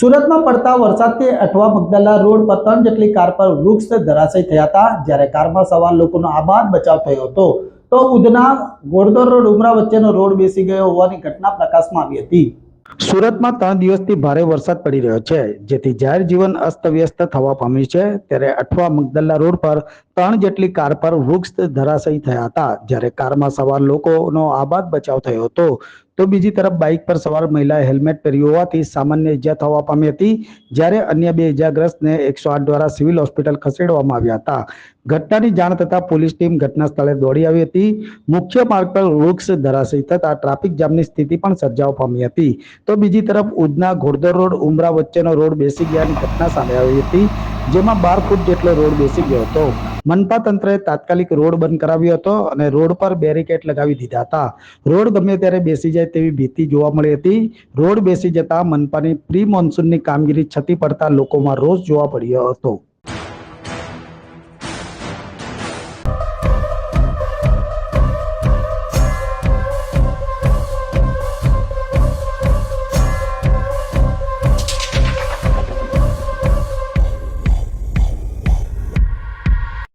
સુરતમાં પડતા વરસાદથી અઠવા મગદલા રોડ પર 3 જેટલી કાર પર વૃક્ષ ધરાશયી થયા હતા, જ્યારે કારમાં સવાર લોકોનો આબાદ બચાવ થયો હતો. તો ઉધના ઘોડદોર રોડ ઉમરા વચ્ચેનો રોડ બેસી ગયો હોવાની ઘટના પ્રકાશમાં આવી હતી. સુરતમાં 3 દિવસથી ભારે વરસાદ પડી રહ્યો છે, જેથી જાહેર જીવન અસ્તવ્યસ્ત થવા પામ્યું છે. ત્યારે અઠવા મગદલા રોડ પર 3 જેટલી કાર પર વૃક્ષ ધરાશયી થયા હતા, જ્યારે કારમાં સવાર લોકોનો આબાદ બચાવ થયો હતો. તો બીજી તરફ બાઇક પર સવાર મહિલાએ હેલ્મેટ પહેર્યું હોવાથી સામાન્ય ઇજા થવા પામી હતી, જ્યારે અન્ય 2 ઇજાગ્રસ્તને 108 દ્વારા સિવિલ હોસ્પિટલ ખસેડવામાં આવ્યા હતા. ઘટનાની જાણ થતાં પોલીસ ટીમ ઘટના સ્થળે દોડી આવી હતી. મુખ્ય માર્ગ પર વૃક્ષ ધરાશયી થતા ટ્રાફિક જામની સ્થિતિ પણ સર્જાવા પામી હતી. તો બીજી તરફ ઉધના ઘોડદોર રોડ ઉમરા વચ્ચેનો રોડ બેસી ગયાની ઘટના સામે આવી હતી, જેમાં 12 ફૂટ જેટલો રોડ બેસી ગયો હતો. મનપા તંત્રએ તાત્કાલિક રોડ બંધ કરાવ્યો હતો અને રોડ પર બેરિકેડ લગાવી દીધા હતા. રોડ ગમે ત્યારે બેસી જાય તેવી ભીતિ જોવા મળી હતી. રોડ બેસી જતા મનપાની પ્રી મોન્સૂનની કામગીરી છતી પડતા લોકોમાં રોષ જોવા મળ્યો હતો.